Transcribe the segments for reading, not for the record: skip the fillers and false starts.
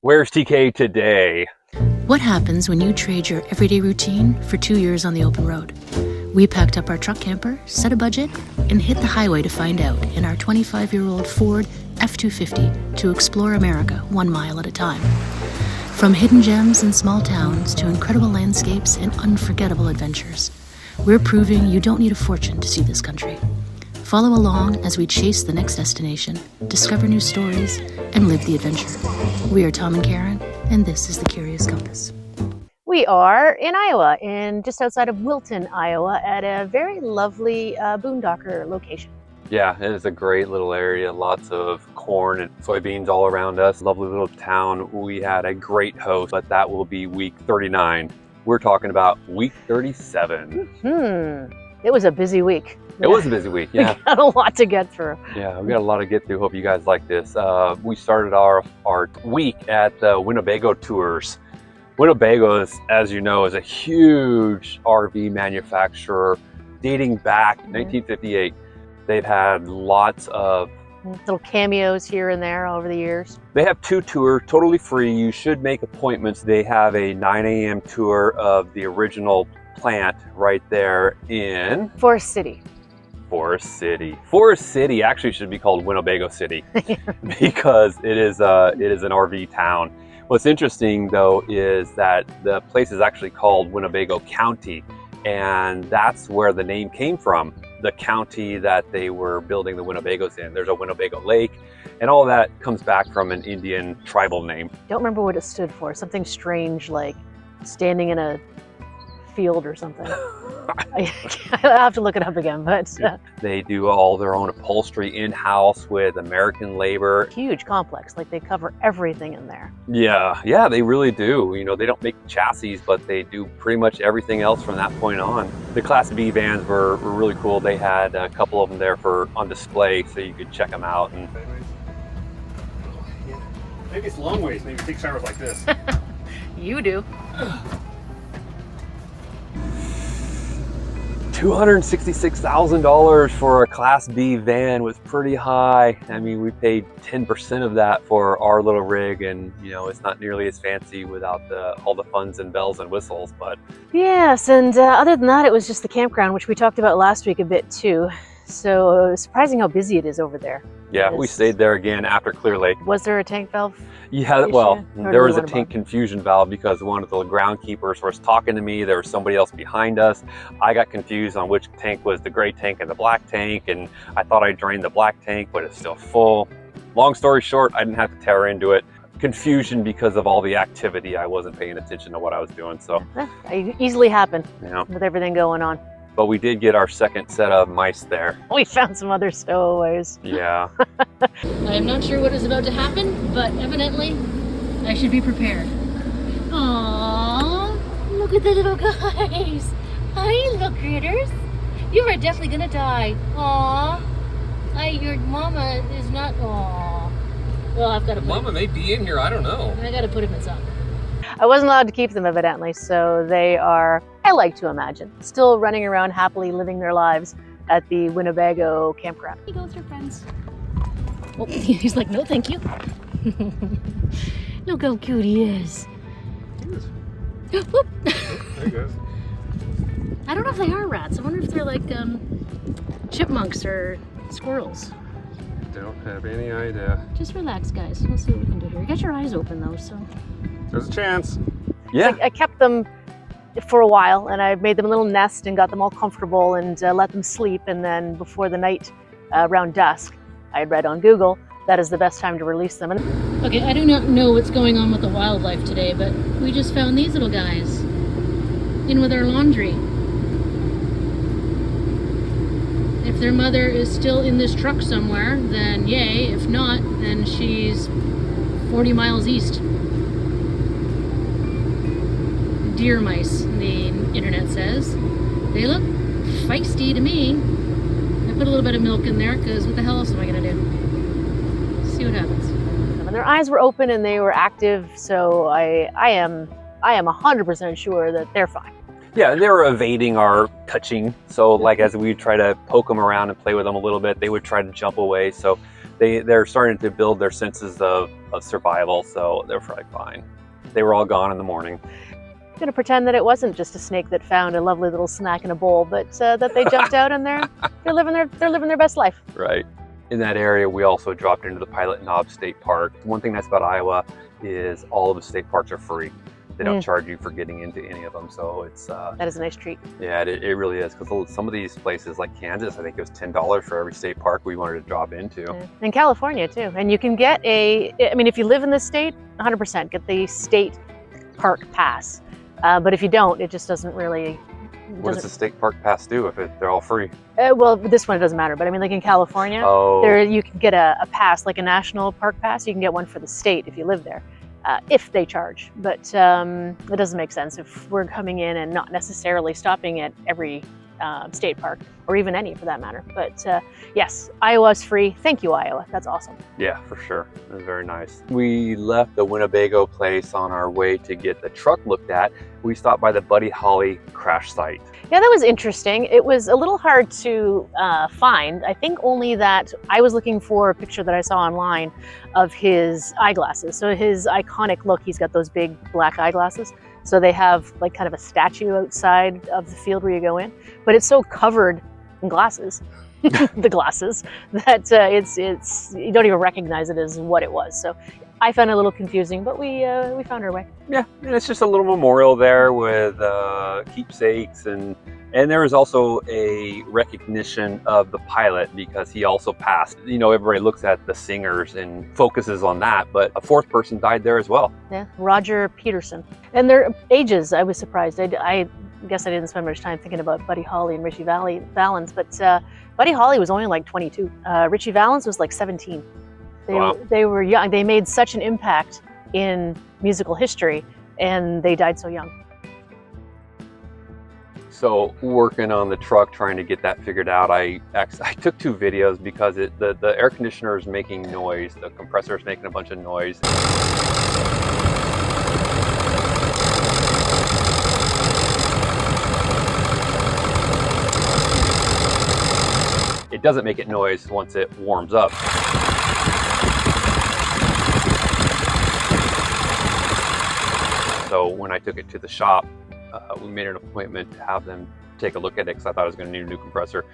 Where's TK today? What happens when you trade your everyday routine for 2 years on the open road? We packed up our truck camper, set a budget, and hit the highway to find out in our 25-year-old Ford F-250 to explore America 1 mile at a time. From hidden gems in small towns to incredible landscapes and unforgettable adventures, we're proving you don't need a fortune to see this country. Follow along as we chase the next destination, discover new stories, and live the adventure. We are Tom and Karen, and this is The Curious Compass. We are in Iowa, just outside of Wilton, Iowa, at a very lovely boondocker location. Yeah, it is a great little area. Lots of corn and soybeans all around us. Lovely little town. We had a great host, but that will be week 39. We're talking about week 37. It was a busy week. It was a busy week, yeah. We got a lot to get through. Yeah, we got a lot to get through. Hope you guys like this. We started our week at the Winnebago tours. Winnebago, as you know, is a huge RV manufacturer dating back 1958. They've had lots of little cameos here and there over the years. They have 2 tours, totally free. You should make appointments. They have a 9 a.m. tour of the original plant right there in Forest City. Forest City actually should be called Winnebago City because it is an RV town. What's interesting though is that the place is actually called Winnebago County, and that's where the name came from. The county that they were building the Winnebagos in. There's a Winnebago Lake, and all that comes back from an Indian tribal name. Don't remember what it stood for. Something strange like standing in a field or something. I have to look it up again, but they do all their own upholstery in-house with American labor. Huge complex, like they cover everything in there. Yeah, they really do. You know, they don't make chassis, but they do pretty much everything else from that point on. The Class B vans were really cool. They had a couple of them there on display, so you could check them out. And maybe it's long ways. Maybe take showers like this. You do. $266,000 for a Class B van was pretty high. I mean, we paid 10% of that for our little rig, and you know, it's not nearly as fancy without all the funs and bells and whistles. But yes, and other than that, it was just the campground, which we talked about last week a bit too. So surprising how busy it is over there. Yeah, we stayed there again after Clear Lake. Was there a tank valve? Yeah, well, there was a tank confusion valve because one of the groundkeepers was talking to me. There was somebody else behind us. I got confused on which tank was the gray tank and the black tank, and I thought I drained the black tank, but it's still full. Long story short, I didn't have to tear into it. Confusion because of all the activity. I wasn't paying attention to what I was doing. So easily happen, yeah, with everything going on. But we did get our second set of mice there. We found some other stowaways. Yeah. I'm not sure what is about to happen, but evidently I should be prepared. Aww, look at the little guys. Hi, little critters. You are definitely gonna die. Aww. Your mama is not. Aww. Well, I've got to. Mama may be in here. I don't know. I got to put him in something. I wasn't allowed to keep them, evidently, so they are, I like to imagine, still running around happily living their lives at the Winnebago campground. He goes with friends. Oh, he's like, no, thank you. Look how cute he is. He is. Whoop. There he goes. I don't know if they are rats. I wonder if they're like chipmunks or squirrels. Don't have any idea. Just relax, guys. We'll see what we can do here. You got your eyes open, though, so. There's a chance. Yeah. I kept them for a while, and I made them a little nest and got them all comfortable and let them sleep. And then before the night, around dusk, I had read on Google that is the best time to release them. Okay, I do not know what's going on with the wildlife today, but we just found these little guys in with our laundry. If their mother is still in this truck somewhere, then yay. If not, then she's 40 miles east. Deer mice, the internet says. They look feisty to me. I put a little bit of milk in there because what the hell else am I gonna do? See what happens. And their eyes were open and they were active, so I am 100% sure that they're fine. Yeah, they were evading our touching. So like as we try to poke them around and play with them a little bit, they would try to jump away. So they're starting to build their senses of survival, so they're probably fine. They were all gone in the morning. I'm going to pretend that it wasn't just a snake that found a lovely little snack in a bowl, but that they jumped out and they're living their best life. Right. In that area, we also dropped into the Pilot Knob State Park. One thing nice about Iowa is all of the state parks are free. They don't charge you for getting into any of them, so it's that is a nice treat. Yeah, it really is, because some of these places like Kansas, I think it was $10 for every state park we wanted to drop into. Yeah. And California too, and you can get if you live in the state, 100% get the state park pass. But if you don't, it just doesn't really. What does the state park pass do if they're all free? Well, this one it doesn't matter, but I mean, like in California, there you can get a pass, like a national park pass. You can get one for the state if you live there. If they charge, but it doesn't make sense if we're coming in and not necessarily stopping at every state park, or even any for that matter. But yes, Iowa's free. Thank you, Iowa. That's awesome. Yeah, for sure. It was very nice. We left the Winnebago place on our way to get the truck looked at. We stopped by the Buddy Holly crash site. Yeah, that was interesting. It was a little hard to find. I think only that I was looking for a picture that I saw online of his eyeglasses. So his iconic look, he's got those big black eyeglasses. So they have like kind of a statue outside of the field where you go in, but it's so covered in glasses, the glasses, that it's you don't even recognize it as what it was. So I found it a little confusing, but we found our way. Yeah, and it's just a little memorial there with keepsakes, and there was also a recognition of the pilot because he also passed. You know, everybody looks at the singers and focuses on that, but a fourth person died there as well. Yeah, Roger Peterson. And their ages, I was surprised. I guess I didn't spend much time thinking about Buddy Holly and Richie Valens, but Buddy Holly was only like 22. Richie Valens was like 17. Wow. They were young. They made such an impact in musical history, and they died so young. So working on the truck, trying to get that figured out, I took 2 videos because the air conditioner is making noise, the compressor is making a bunch of noise. It doesn't make it noise once it warms up. So when I took it to the shop, we made an appointment to have them take a look at it because I thought I was going to need a new compressor.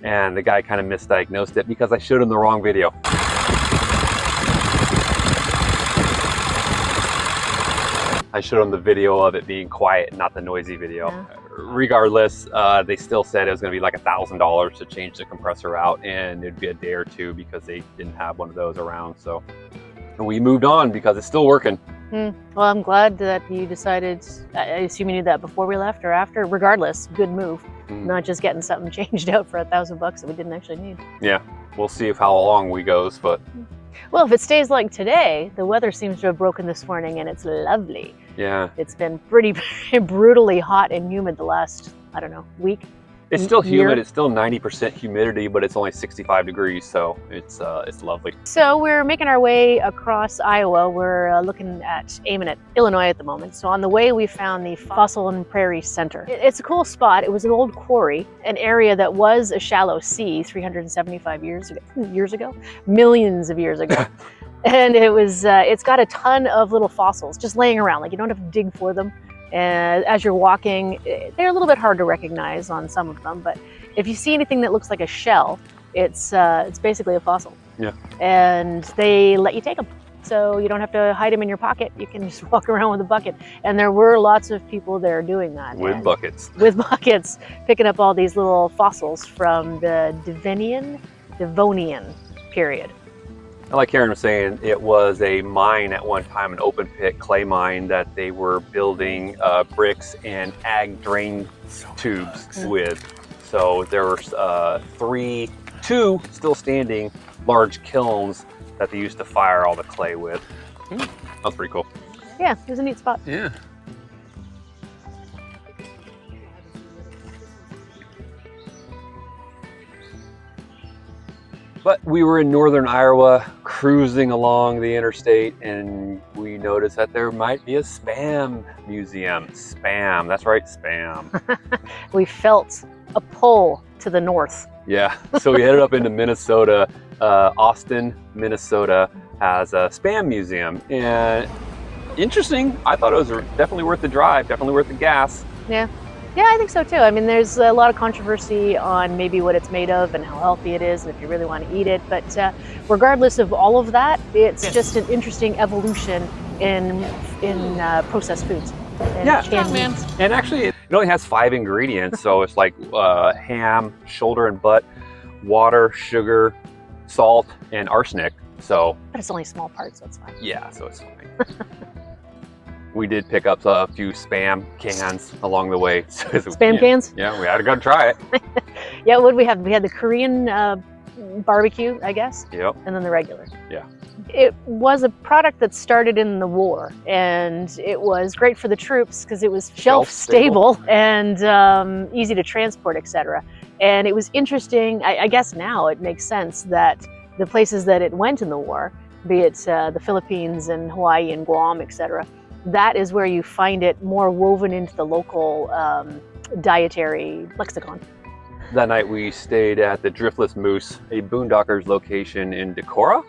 And the guy kind of misdiagnosed it because I showed him the wrong video. I showed him the video of it being quiet, not the noisy video. Yeah. Regardless, they still said it was going to be like $1,000 to change the compressor out, and it'd be a day or two because they didn't have one of those around. So we moved on because it's still working. Well, I'm glad that you decided. I assume you knew that before we left or after. Regardless, good move. Not just getting something changed out for $1,000 that we didn't actually need. Yeah, we'll see how long we goes, but. Well, if it stays like today, the weather seems to have broken this morning, and it's lovely. Yeah. It's been pretty brutally hot and humid the last, I don't know, week. It's still humid. It's still 90% humidity, but it's only 65 degrees, so it's lovely. So we're making our way across Iowa. We're aiming at Illinois at the moment. So on the way, we found the Fossil and Prairie Center. It's a cool spot. It was an old quarry, an area that was a shallow sea 375 years ago, millions of years ago. And it's got a ton of little fossils just laying around. Like, you don't have to dig for them. And as you're walking, they're a little bit hard to recognize on some of them, but if you see anything that looks like a shell, it's basically a fossil. Yeah. And they let you take them. So you don't have to hide them in your pocket. You can just walk around with a bucket. And there were lots of people there doing that. With buckets. With buckets, picking up all these little fossils from the Devonian period. Like Karen was saying, it was a mine at one time, an open pit clay mine that they were building bricks and ag drain tubes with. So there were two still standing large kilns that they used to fire all the clay with. That's pretty cool. Yeah, it was a neat spot. Yeah. But we were in northern Iowa, cruising along the interstate, and we noticed that there might be a spam museum. Spam, that's right, spam. We felt a pull to the north. Yeah, so we headed up into Minnesota Austin, Minnesota has a Spam museum, and interesting. I thought it was definitely worth the drive, definitely worth the gas. Yeah. Yeah, I think so too. I mean, there's a lot of controversy on maybe what it's made of and how healthy it is and if you really want to eat it. But regardless of all of that, it's just an interesting evolution in processed foods. And Yeah, canned man. meats. And actually, it only has 5 ingredients. So it's like ham, shoulder and butt, water, sugar, salt, and arsenic. So, But it's only small parts, so it's fine. yeah, so it's fine. We did pick up a few Spam cans along the way. Spam cans? Yeah, we had to go try it. Yeah, what did we have? We had the Korean barbecue, I guess, Yep. and then the regular. Yeah. It was a product that started in the war, and it was great for the troops because it was shelf stable and easy to transport, etc. And it was interesting. I guess now it makes sense that the places that it went in the war, be it the Philippines and Hawaii and Guam, etc., that is where you find it more woven into the local dietary lexicon. That night we stayed at the Driftless Moose, a boondockers location in Decorah,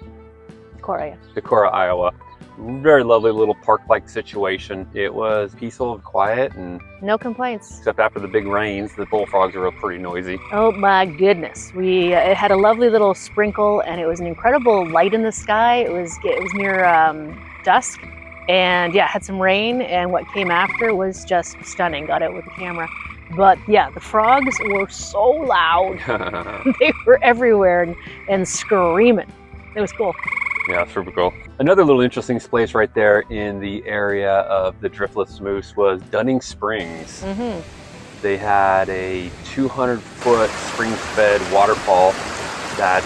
Iowa. Very lovely little park-like situation. It was peaceful and quiet, and No complaints. except after the big rains, the bullfrogs are pretty noisy. Oh my goodness. It had a lovely little sprinkle, and it was an incredible light in the sky. It was near dusk, and yeah, had some rain, and what came after was just stunning. Got out with the camera. But yeah, the frogs were so loud. They were everywhere and screaming. It was cool. Yeah, super cool. Another little interesting place right there in the area of the Driftless Moose was Dunning Springs. Mm-hmm. They had a 200-foot spring-fed waterfall that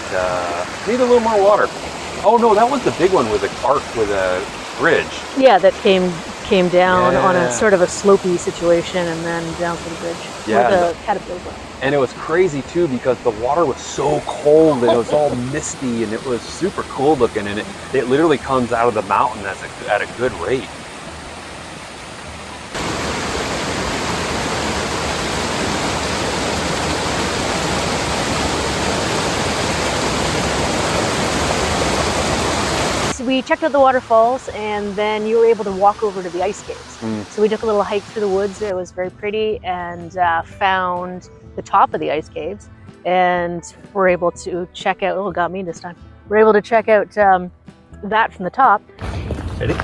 needed a little more water. Oh no, that was the big one with a arc with a bridge. Yeah, that came down on a Yeah. sort of a slopey situation and then down to the bridge. Yeah, Where the caterpillars were. And it was crazy too because the water was so cold and it was all misty and it was super cool looking, and it literally comes out of the mountain at a good rate. So we checked out the waterfalls, and then you were able to walk over to the ice caves. So we took a little hike through the woods. It was very pretty, and found the top of the ice caves, and we're able to check out. Oh, it got me this time. We're able to check out that from the top. Ready?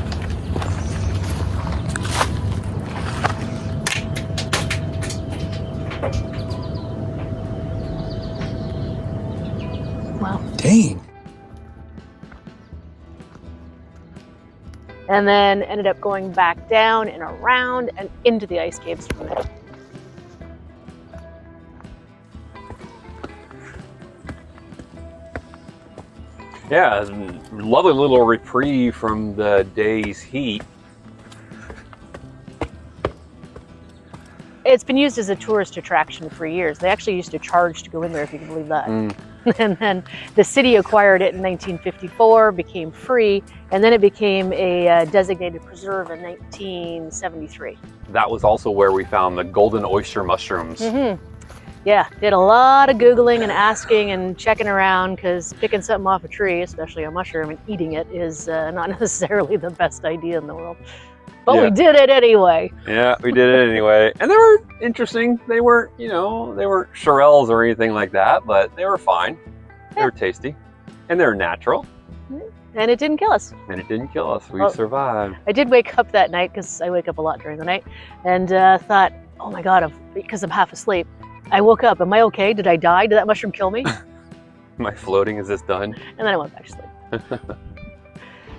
Wow. Dang. And then ended up going back down and around and into the ice caves from there. Yeah, it was a lovely little reprieve from the day's heat. It's been used as a tourist attraction for years. They actually used to charge to go in there, if you can believe that. And then the city acquired it in 1954, became free, and then it became a designated preserve in 1973. That was also where we found the golden oyster mushrooms. Mm-hmm. Yeah, did a lot of Googling and asking and checking around, because picking something off a tree, especially a mushroom, and eating it is not necessarily the best idea in the world. But we did it anyway. Yeah, we did it anyway. And they were interesting. They weren't, they weren't Shirelles or anything like that, but they were fine. They were tasty. And they were natural. And it didn't kill us. And it didn't kill us. We survived. I did wake up that night, because I wake up a lot during the night, and thought, oh my God, because I'm half asleep. I woke up, am I okay? Did I die? Did that mushroom kill me? Am I floating? Is this done? And then I went back to sleep.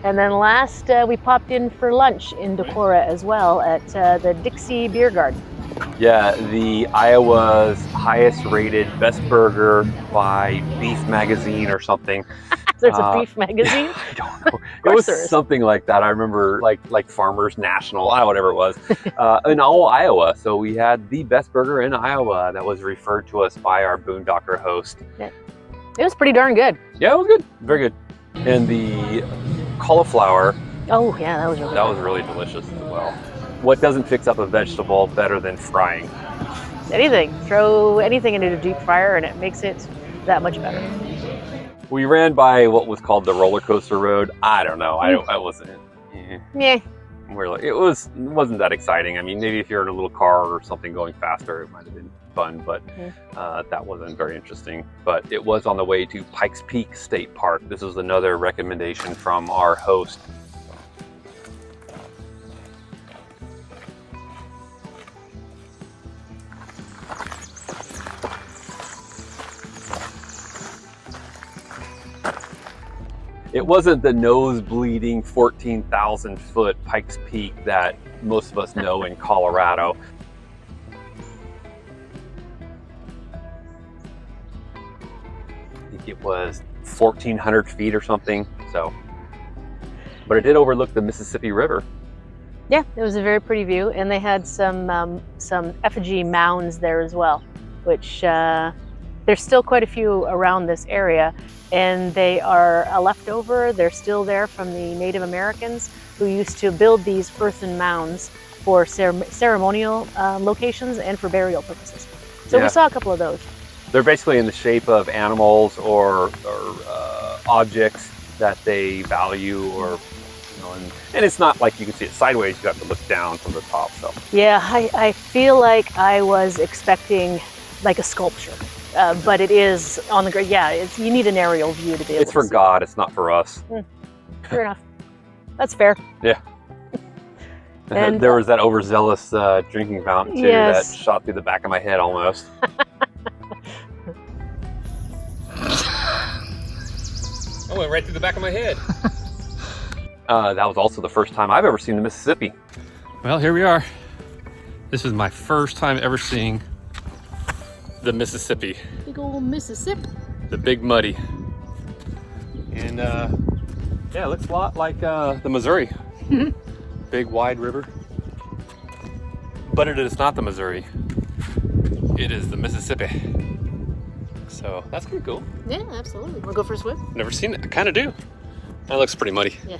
And then last, we popped in for lunch in Decorah as well at the Dixie Biergarten. Yeah, the Iowa's highest rated best burger by Beef Magazine or something. There's a beef magazine? I don't know. It was something like that. I remember like Farmers National, whatever it was, in all Iowa. So we had the best burger in Iowa that was referred to us by our boondocker host. Yeah. It was pretty darn good. Yeah, it was good. Very good. And the cauliflower. Oh yeah, that was really good. That was really delicious as well. What doesn't fix up a vegetable better than frying? Anything. Throw anything into a deep fryer and it makes it that much better. We ran by what was called the roller coaster road. I don't know. I wasn't. Yeah. We're like, it wasn't that exciting. I mean, maybe if you're in a little car or something going faster, it might have been fun, but that wasn't very interesting. But it was on the way to Pikes Peak State Park. This was another recommendation from our host. It wasn't the nose-bleeding 14,000 foot Pikes Peak that most of us know in Colorado. I think it was 1,400 feet or something. So, but it did overlook the Mississippi River. Yeah, it was a very pretty view, and they had some effigy mounds there as well, which there's still quite a few around this area, and they are a leftover. They're still there from the Native Americans who used to build these earthen mounds for ceremonial locations and for burial purposes. So we saw a couple of those. They're basically in the shape of animals or objects that they value, or and it's not like you can see it sideways. You have to look down from the top. So yeah, I feel like I was expecting like a sculpture. But it is on the ground. Yeah, you need an aerial view to be able to see. It's for God, it's not for us. Fair enough. That's fair. Yeah. And there was that overzealous drinking fountain too that shot through the back of my head almost. I went right through the back of my head. That was also the first time I've ever seen the Mississippi. Well, here we are. This is my first time ever seeing the Mississippi. Big old Mississippi. The Big Muddy. And yeah, it looks a lot like the Missouri. Big wide river. But it is not the Missouri. It is the Mississippi. So that's pretty cool. Yeah, absolutely. Wanna go for a swim? Never seen it. I kind of do. That looks pretty muddy. Yeah.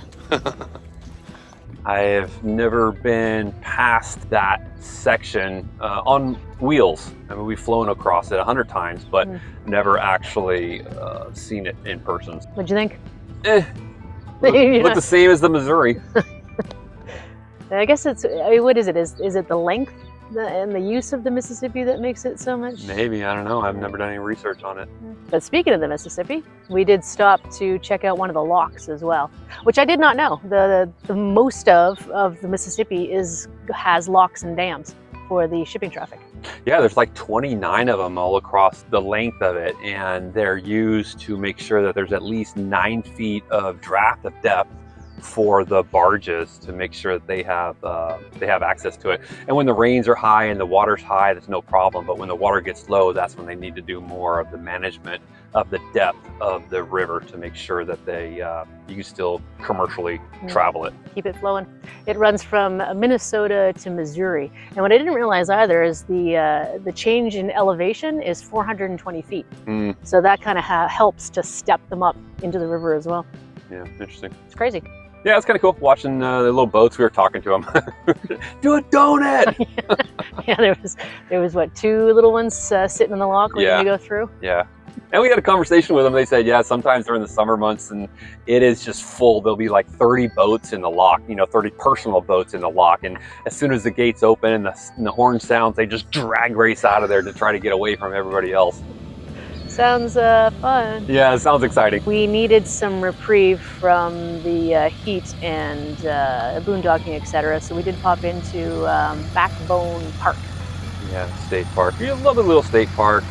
I have never been past that section on wheels. I mean, we've flown across it 100 times, but never actually seen it in person. What'd you think? Look the same as the Missouri. I guess it's, what is it? Is it the length and the use of the Mississippi that makes it so much? Maybe, I don't know. I've never done any research on it. But speaking of the Mississippi, we did stop to check out one of the locks as well, which I did not know. The most of the Mississippi has locks and dams for the shipping traffic. Yeah, there's like 29 of them all across the length of it, and they're used to make sure that there's at least 9 feet of draft of depth for the barges to make sure that they have access to it. And when the rains are high and the water's high, that's no problem. But when the water gets low, that's when they need to do more of the management of the depth of the river to make sure that you can still commercially travel it. Keep it flowing. It runs from Minnesota to Missouri. And what I didn't realize either is the change in elevation is 420 feet. So that kind of helps to step them up into the river as well. Yeah, interesting. It's crazy. Yeah, it's kind of cool watching the little boats. We were talking to them. Do a donut! Yeah, there was what, 2 little ones sitting in the lock waiting to go through? Yeah. And we had a conversation with them. They said, yeah, sometimes during the summer months and it is just full. There'll be like 30 boats in the lock, 30 personal boats in the lock. And as soon as the gates open and the horn sounds, they just drag race out of there to try to get away from everybody else. Sounds fun. Yeah, it sounds exciting. We needed some reprieve from the heat and boondocking, etc. So we did pop into Backbone Park. Yeah, state park. You love a little state park.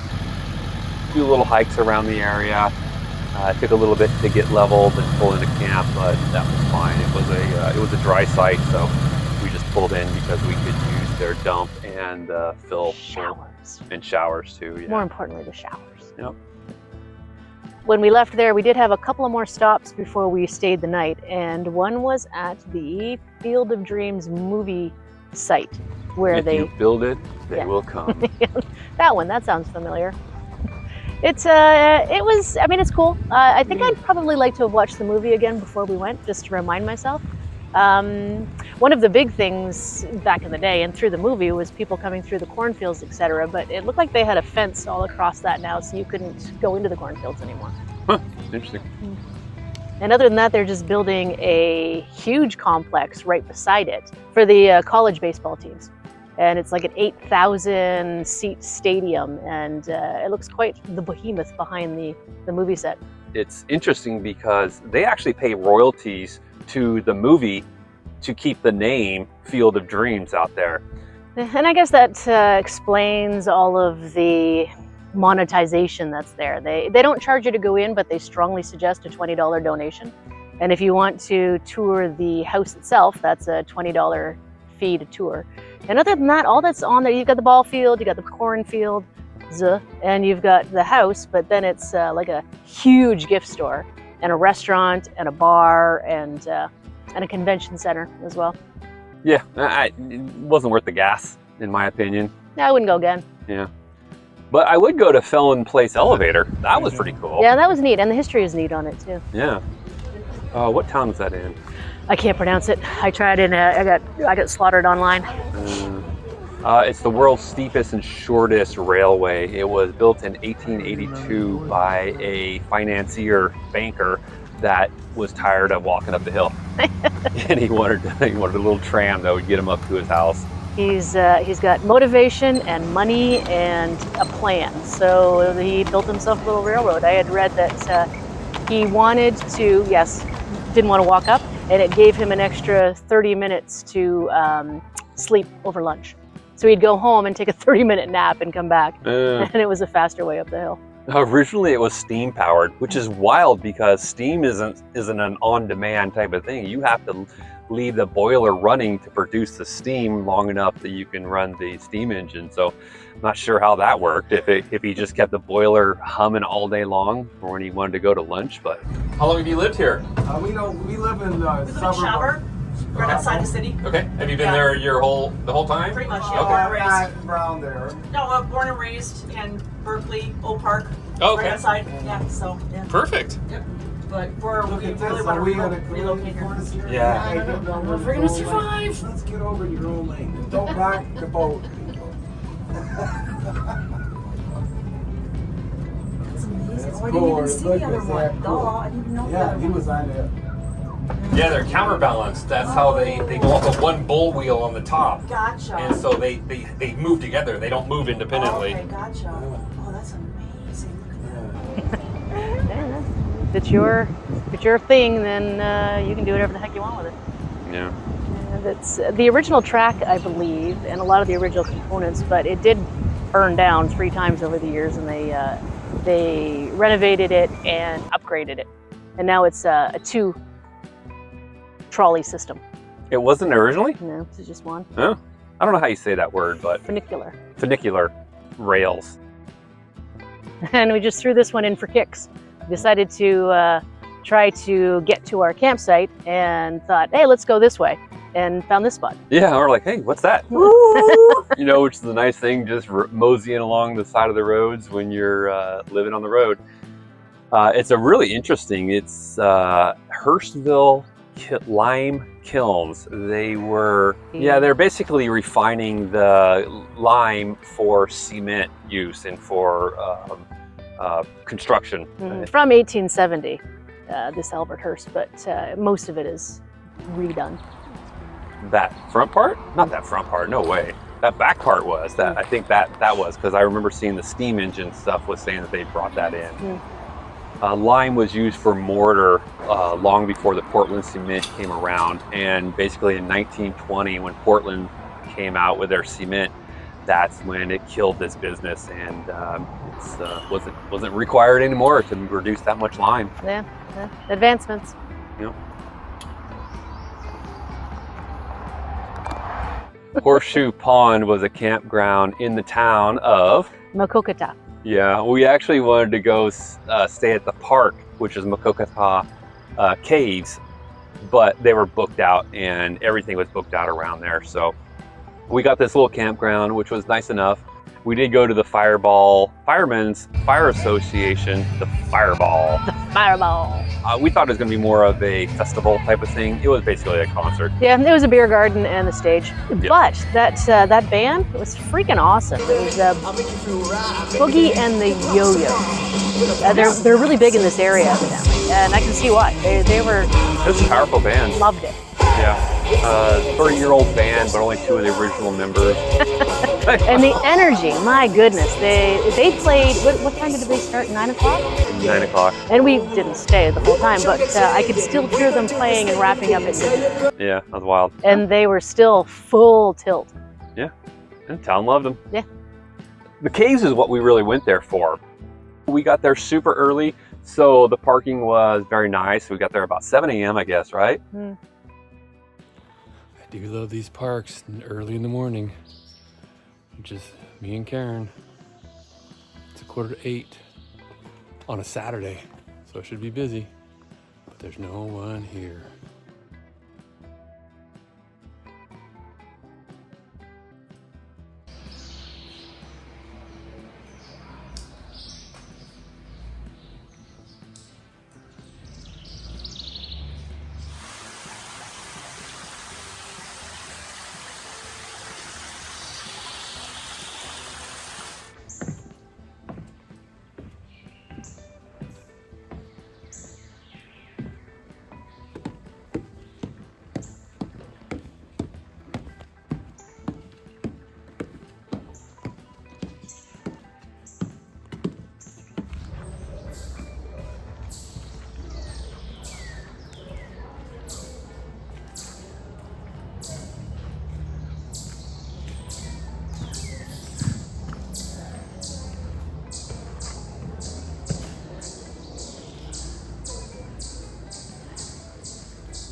Do little hikes around the area. It took a little bit to get leveled and pull into camp, but that was fine. It was a dry site, so we just pulled in because we could use their dump and fill showers. And showers too. Yeah. More importantly, the showers. Yep. When we left there, we did have a couple of more stops before we stayed the night, and one was at the Field of Dreams movie site, where if you build it, they will come. That sounds familiar. It's cool. I think I'd probably like to have watched the movie again before we went, just to remind myself. One of the big things back in the day and through the movie was people coming through the cornfields, etc. But it looked like they had a fence all across that now, so you couldn't go into the cornfields anymore. Huh. Interesting. And other than that, they're just building a huge complex right beside it for the college baseball teams. And it's like an 8,000 seat stadium, and it looks quite the behemoth behind the movie set. It's interesting because they actually pay royalties to the movie to keep the name Field of Dreams out there. And I guess that explains all of the monetization that's there. They don't charge you to go in, but they strongly suggest a $20 donation. And if you want to tour the house itself, that's a $20 fee to tour. And other than that, all that's on there, you've got the ball field, you got the cornfield, and you've got the house, but then it's like a huge gift store and a restaurant and a bar and a convention center as well. Yeah, it wasn't worth the gas, in my opinion. I wouldn't go again. Yeah. But I would go to Felon Place Elevator. That was pretty cool. Yeah, that was neat, and the history is neat on it too. Yeah. What town was that in? I can't pronounce it. I tried and I got slaughtered online. It's the world's steepest and shortest railway. It was built in 1882 by a financier banker that was tired of walking up the hill, and he wanted a little tram that would get him up to his house. He's got motivation and money and a plan, so he built himself a little railroad. I had read that he wanted to, didn't want to walk up, and it gave him an extra 30 minutes to sleep over lunch. So he'd go home and take a 30-minute nap and come back, and it was a faster way up the hill. Originally, it was steam powered, which is wild because steam isn't an on-demand type of thing. You have to leave the boiler running to produce the steam long enough that you can run the steam engine. So I'm not sure how that worked, if he just kept the boiler humming all day long or when he wanted to go to lunch. But how long have you lived here? We live in Somber, right outside the city. Okay. Have you been there the whole time? Pretty much, Okay. yeah. Born and not raised. around there. No, born and raised in Berkeley, Oak Park. Okay. Right outside. Yeah, so yeah. Perfect. Yep. But Look we at really this. want Are we on to a relocate here. Yeah. I don't know if we're gonna survive. Let's get over your own lane. Don't rock the boat. It's amazing. That's I cool. didn't even see Look, the other is one. that cool? Duh, I didn't even know the Yeah, other he one. was on there. Yeah, they're counterbalanced. That's how they go off of one bull wheel on the top. Gotcha. And so they move together. They don't move independently. Okay, gotcha. Oh, that's amazing. Look at that. If it's your thing, then you can do whatever the heck you want with it. Yeah. That's the original track, I believe, and a lot of the original components, but it did burn down 3 times over the years, and they renovated it and upgraded it, and now it's a 2 trolley system. It wasn't originally? No, it's just one. Huh? I don't know how you say that word, but Funicular. funicular rails. And we just threw this one in for kicks. Decided to try to get to our campsite and thought, hey, let's go this way, and found this spot. Yeah, we're like, hey, what's that? Which is the nice thing, just moseying along the side of the roads when you're living on the road. It's a really interesting, it's Hurstville lime kilns. They're basically refining the lime for cement use and for construction. From 1870, this Albert Hearst, but most of it is redone. That front part? Not that front part, no way. That back part was. I think that was, because I remember seeing the steam engine stuff was saying that they brought that in. Lime was used for mortar long before the Portland cement came around, and basically in 1920 when Portland came out with their cement, that's when it killed this business, and it wasn't required anymore to produce that much lime. Yeah. Advancements. Yep. Horseshoe Pond was a campground in the town of Maquoketa. Yeah, we actually wanted to go stay at the park, which is Maquoketa Caves, but they were booked out and everything was booked out around there. So we got this little campground, which was nice enough. We did go to the Firemen's Fire Association, the Fireball. Fireball. We thought it was going to be more of a festival type of thing. It was basically a concert. Yeah, it was a beer garden and the stage. But that band was freaking awesome. It was Boogie and the Yo-Yos. They're really big in this area, evidently, and I can see why. They were. It was a powerful band. Loved it. Yeah. 30-year-old band, but only 2 of the original members. And the energy, my goodness. They played, what time did they start? 9 o'clock? 9 o'clock. And we didn't stay the whole time, but I could still hear them playing and wrapping up at midnight. Yeah, that was wild. And they were still full tilt. Yeah, and town loved them. Yeah. The caves is what we really went there for. We got there super early, so the parking was very nice. We got there about 7 a.m., I guess, right? Mm. I do love these parks early in the morning. Just me and Karen. It's 7:45 on a Saturday, so it should be busy, but there's no one here.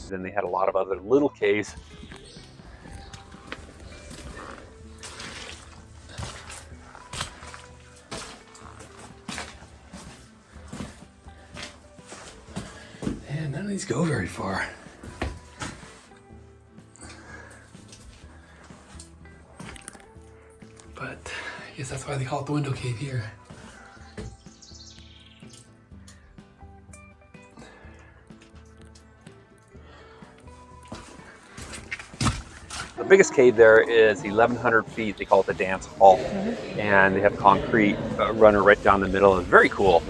Then they had a lot of other little caves. Man, none of these go very far. But I guess that's why they call it the window cave here. The biggest cave there is 1,100 feet. They call it the dance hall. And they have concrete runner right down the middle. It's very cool.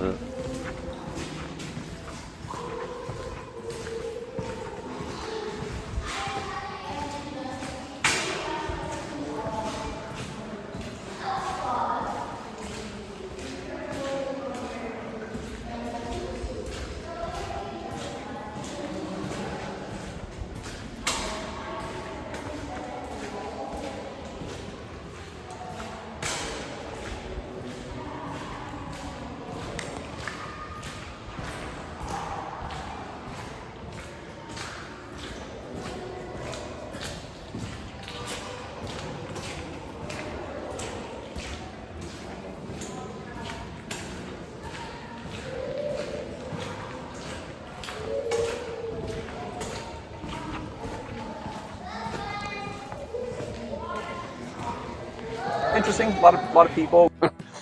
Interesting, a lot of people.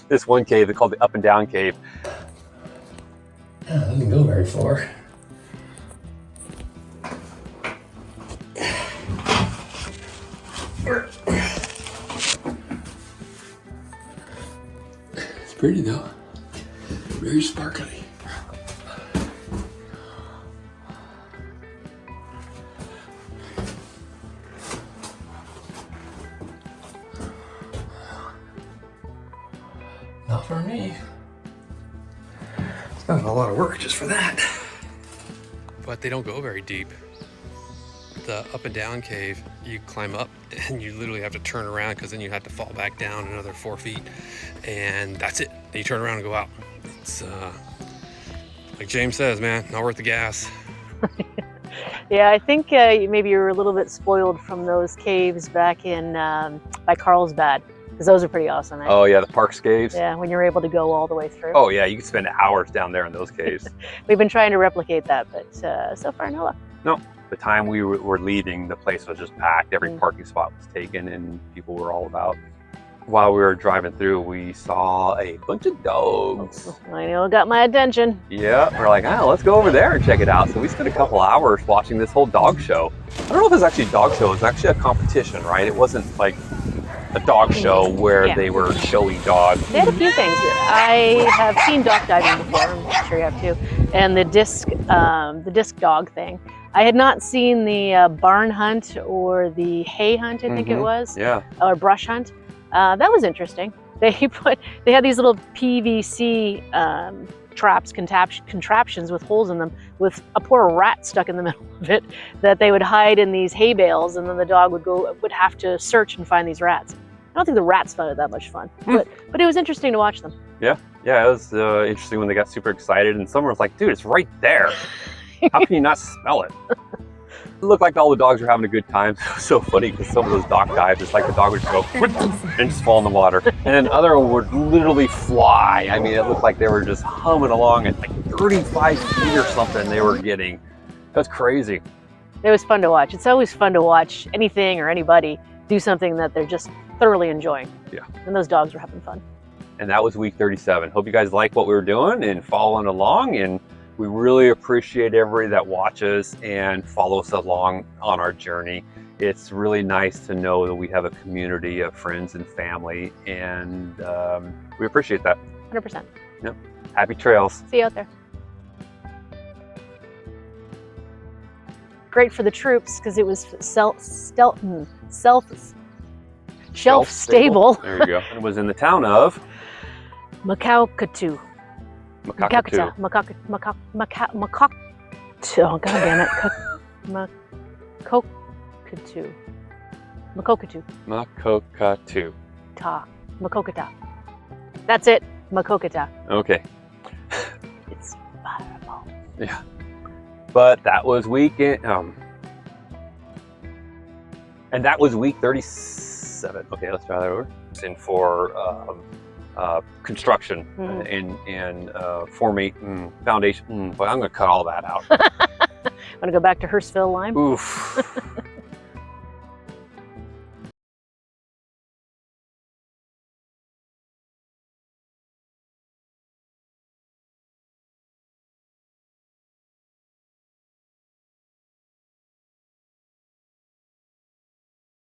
This one cave they call the Up and Down Cave. Yeah, it doesn't go very far. It's pretty though. Very sparkly. Not for me. It's not a lot of work just for that. But they don't go very deep. The Up and Down Cave, you climb up and you literally have to turn around because then you have to fall back down another 4 feet, and that's it. Then you turn around and go out. It's like James says, man, not worth the gas. Yeah, I think maybe you were a little bit spoiled from those caves back in by Carlsbad, because those are pretty awesome. Eh? Oh yeah, the Parks caves. Yeah, when you're able to go all the way through. Oh yeah, you could spend hours down there in those caves. We've been trying to replicate that, but so far no luck. No, the time we were leaving, the place was just packed. Every parking spot was taken, and people were all about. while we were driving through, we saw a bunch of dogs. I know, it got my attention. Yeah, we're like, oh, let's go over there and check it out. So we spent a couple hours watching this whole dog show. I don't know if it was actually a dog show. It was actually a competition, right? It wasn't like a dog show where they were showing dogs. They had a few things. I have seen dog diving before. I'm sure you have too. And the disc dog thing. I had not seen the barn hunt or the hay hunt, I think it was. Yeah. Or brush hunt. That was interesting. They had these little PVC traps, contraptions with holes in them, with a poor rat stuck in the middle of it that they would hide in these hay bales, and then the dog would have to search and find these rats. I don't think the rats found it that much fun, but it was interesting to watch them. Yeah, it was interesting when they got super excited, and Summer was like, dude, it's right there. How can you not smell it? It looked like all the dogs were having a good time. It was so funny because some of those dock dives, it's like the dog would go and just fall in the water. And then other one would literally fly. I mean, it looked like they were just humming along at like 35 feet or something they were getting. That's crazy. It was fun to watch. It's always fun to watch anything or anybody do something that they're just thoroughly enjoying. Yeah. And those dogs were having fun. And that was week 37. Hope you guys like what we were doing and following along. And we really appreciate everybody that watches and follows along on our journey. It's really nice to know that we have a community of friends and family, and we appreciate that. 100%. Yep. Happy trails. See you out there. Great for the troops because it was shelf-stable. There you go. And it was in the town of Maquoketa. Maquoketa. Oh, God damn it. Maquoketa. Maquoketa. That's it. Maquoketa. Okay. It's fireball. Yeah. But that was and that was week 37. Okay, let's try that over. And for construction and foundation. But I'm going to cut all that out. Want to go back to Hurstville Lime? Oof.